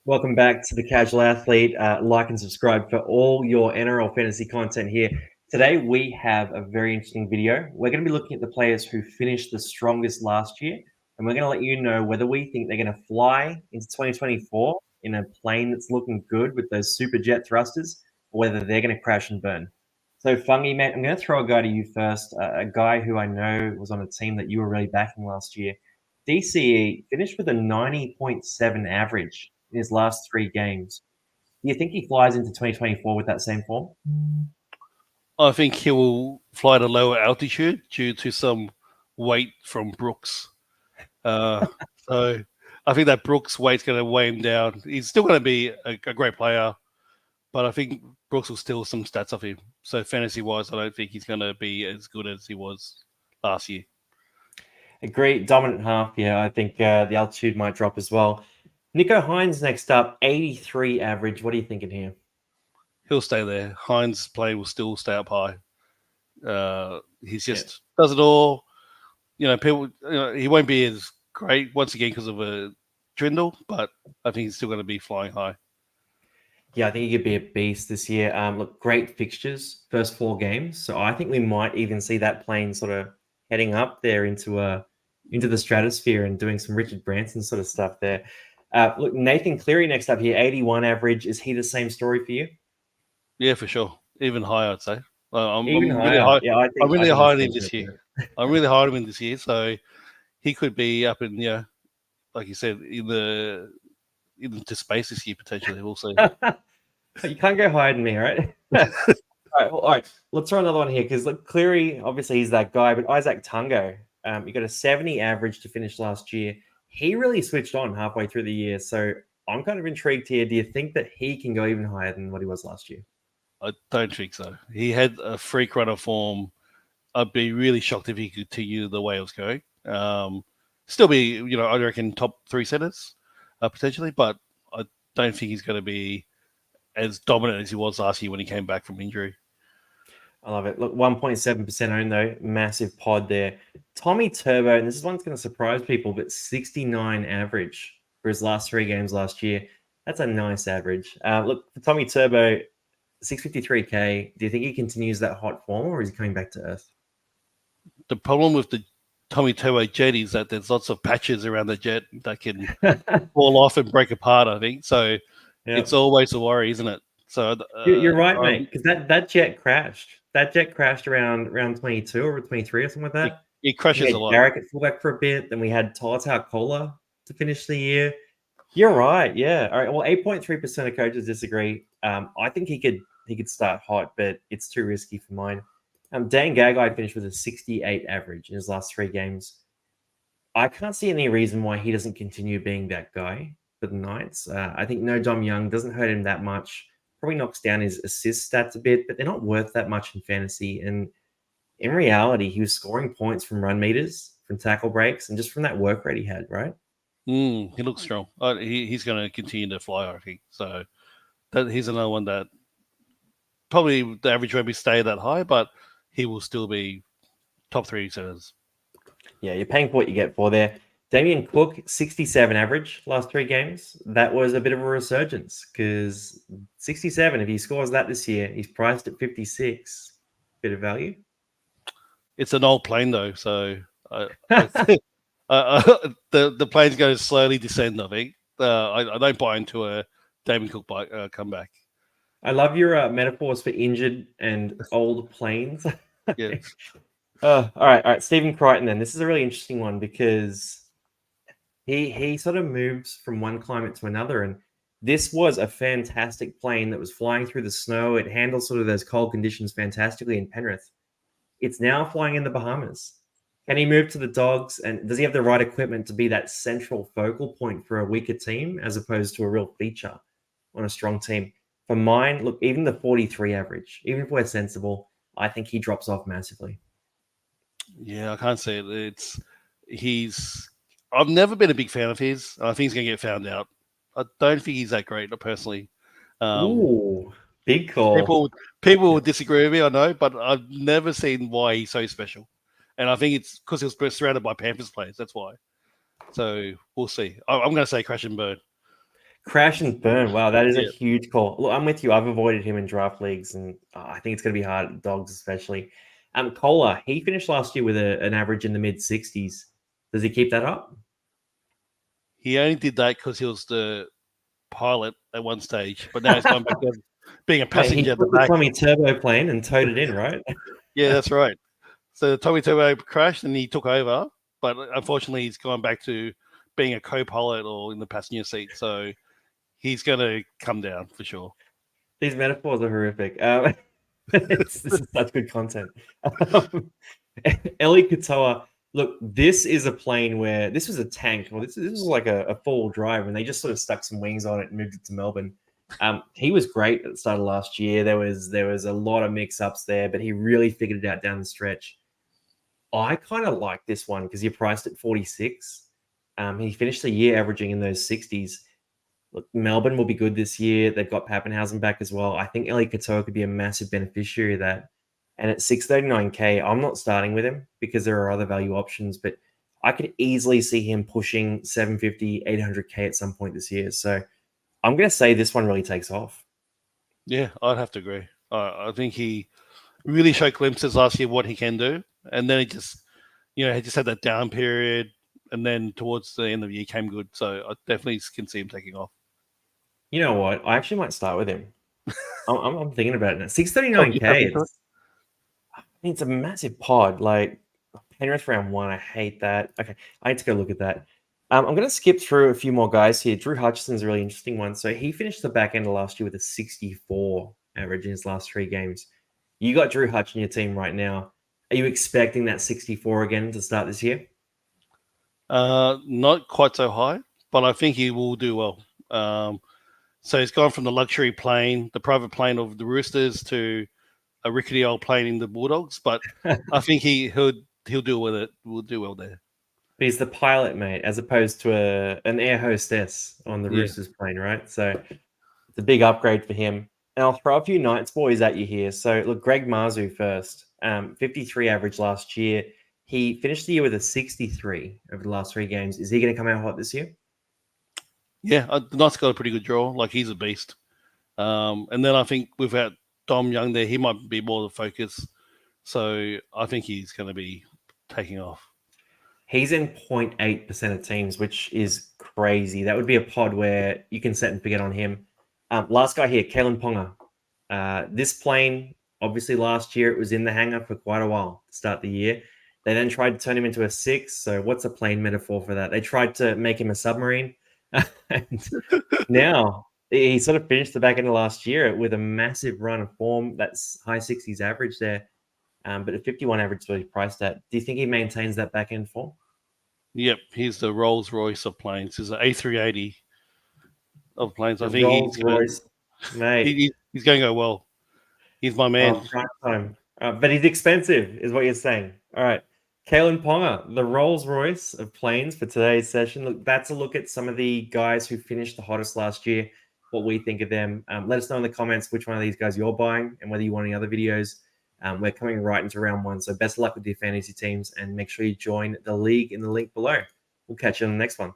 Welcome back to the Casual Athlete. Like and subscribe for all your NRL fantasy content here. Today we have a very interesting video. We're going to be looking at the players who finished the strongest last year, and we're going to let you know whether we think they're going to fly into 2024 in a plane that's looking good with those super jet thrusters, or whether they're going to crash and burn. So, Fungi, mate, I'm going to throw a guy to you first, a guy who I know was on a team that you were really backing last year. DCE finished with a 90.7 average in his last 3 games. Do you think he flies into 2024 with that same form? I think he will fly at a lower altitude due to some weight from Brooks. So I think that Brooks' weight's going to weigh him down. He's still going to be a great player, but I think Brooks will steal some stats off him. So fantasy-wise, I don't think he's going to be as good as he was last year. A great dominant half. Yeah, I think the altitude might drop as well. Nico Hines next up, 83 average. What are you thinking here? He'll stay there. Hines' play will still stay up high. He's just does it all. People. He won't be as great once again because of a dwindle, but I think he's still going to be flying high. Yeah, I think he could be a beast this year. Look, great fixtures, first 4 games. So I think we might even see that plane sort of heading up there into the stratosphere and doing some Richard Branson sort of stuff there. Look, Nathan Cleary next up here, 81 average. Is he the same story for you? Yeah, for sure. Even higher, I'd say. I'm Even really higher. high. Yeah, I think I'm really he's high on still him this good, year. I'm really high on him this year, so he could be up in like you said, into space this year potentially. We'll see. You can't go higher than me, right? All right. Let's throw another one here because look, Cleary, obviously he's that guy, but Isaac Tungo, you got a 70 average to finish last year. He really switched on halfway through the year, so I'm kind of intrigued here. Do you think that he can go even higher than what he was last year? I don't think so. He had a freak run of form. I'd be really shocked if he could continue the way it was going. Still be, I reckon top 3 centers potentially, but I don't think he's going to be as dominant as he was last year when he came back from injury. I love it. Look, 1.7% owned though, massive pod there. Tommy Turbo, and this is one that's going to surprise people, but 69 average for his last 3 games last year. That's a nice average. Look, for Tommy Turbo, 653k. Do you think he continues that hot form, or is he coming back to earth? The problem with the Tommy Turbo jet is that there's lots of patches around the jet that can fall off and break apart, I think. So It's always a worry, isn't it? So you're right, mate, because that jet crashed. That jet crashed around 22 or 23 or something like that. It crashes a lot. Derek at fullback for a bit. Then we had Tolotau Kola to finish the year. You're right. Yeah. All right. Well, 8.3% of coaches disagree. I think he could start hot, but it's too risky for mine. Dan Gagai finished with a 68 average in his last 3 games. I can't see any reason why he doesn't continue being that guy for the Knights. I think no Dom Young doesn't hurt him that much. Probably knocks down his assist stats a bit, but they're not worth that much in fantasy. And in reality, he was scoring points from run meters, from tackle breaks, and just from that work rate he had, right? He looks strong. He's going to continue to fly, I think. So he's another one that probably the average won't be stay that high, but he will still be top 3 centers. Yeah, you're paying for what you get for there. Damien Cook, 67 average last 3 games. That was a bit of a resurgence because 67, if he scores that this year, he's priced at 56. Bit of value. It's an old plane though, so I think, the plane's going to slowly descend. I think I don't buy into a Damien Cook comeback. I love your metaphors for injured and old planes. Yeah. All right. Stephen Crichton. Then this is a really interesting one because he sort of moves from one climate to another, and this was a fantastic plane that was flying through the snow. It handles sort of those cold conditions fantastically in Penrith. It's now flying in the Bahamas. Can he move to the Dogs? And does he have the right equipment to be that central focal point for a weaker team as opposed to a real feature on a strong team? For mine, look, even the 43 average, even if we're sensible, I think he drops off massively. Yeah, I can't say it. I've never been a big fan of his. I think he's going to get found out. I don't think he's that great, personally. Ooh, big call. People will disagree with me, I know, but I've never seen why he's so special. And I think it's because he was surrounded by Panthers players. That's why. So we'll see. I'm going to say crash and burn. Crash and burn. Wow, that is a Yeah. huge call. Look, I'm with you. I've avoided him in draft leagues, and I think it's going to be hard at dogs, especially. Kohler, he finished last year with an average in the mid 60s. Does he keep that up? He only did that because he was the pilot at one stage, but now he's gone back to being a Mate, he passenger at the took the back. Tommy Turbo plane and towed it in, right? Yeah, that's right. So Tommy Turbo crashed and he took over, but unfortunately he's gone back to being a co-pilot or in the passenger seat. So he's going to come down for sure. These metaphors are horrific. This is such good content. Eli Katoa, look, this is a plane where this was a tank. Well, this was like a four-wheel drive, and they just sort of stuck some wings on it and moved it to Melbourne. He was great at the start of last year. There was a lot of mix-ups there, but he really figured it out down the stretch. I kind of like this one because he priced at 46. He finished the year averaging in those 60s. Look, Melbourne will be good this year. They've got Pappenhausen back as well. I think Eli Katoa could be a massive beneficiary of that. And at 639K, I'm not starting with him because there are other value options, but I could easily see him pushing 750, 800K at some point this year. So I'm going to say this one really takes off. Yeah, I'd have to agree. I think he really showed glimpses last year what he can do, and then he just had that down period, and then towards the end of the year came good. So I definitely can see him taking off. You know what? I actually might start with him. I'm thinking about it now. Oh, you have 639K, into it? it's a massive pod. Like Penrith round one, I hate that. Okay, I need to go look at that. I'm going to skip through a few more guys here. Drew Hutchison's a really interesting one. So he finished the back end of last year with a 64 average in his last 3 games. You got Drew Hutch in your team right now. Are you expecting that 64 again to start this year? Not quite so high, but I think he will do well. So he's gone from the luxury plane, the private plane of the Roosters, to a rickety old plane in the Bulldogs. But I think he'll deal with it. We'll do well there. But he's the pilot, mate, as opposed to an air hostess on the Yeah. Roosters plane, right? So it's a big upgrade for him. And I'll throw a few Knights boys at you here. So look, Greg Marzu first. 53 average last year. He finished the year with a 63 over the last 3 games. Is he going to come out hot this year? Yeah, the Knights got a pretty good draw. Like, he's a beast. And then I think without Dom Young there, he might be more the focus. So I think he's going to be taking off. He's in 0.8% of teams, which is crazy. That would be a pod where you can set and forget on him. Last guy here, Kalen Ponga. This plane, obviously last year, it was in the hangar for quite a while to start the year. They then tried to turn him into a 6. So what's a plane metaphor for that? They tried to make him a submarine. And now he sort of finished the back end of last year with a massive run of form. That's high 60s average there. But a 51 average is what he's priced at. Do you think he maintains that back end form? Yep, he's the Rolls Royce of planes. He's an A380 of planes. I think Rolls Royce, mate. he's going to go well. He's my man. Prime time. But he's expensive, is what you're saying. All right. Kalen Ponga, the Rolls Royce of planes for today's session. Look, that's a look at some of the guys who finished the hottest last year, what we think of them. Let us know in the comments which one of these guys you're buying and whether you want any other videos. We're coming right into round 1. So best of luck with your fantasy teams and make sure you join the league in the link below. We'll catch you on the next one.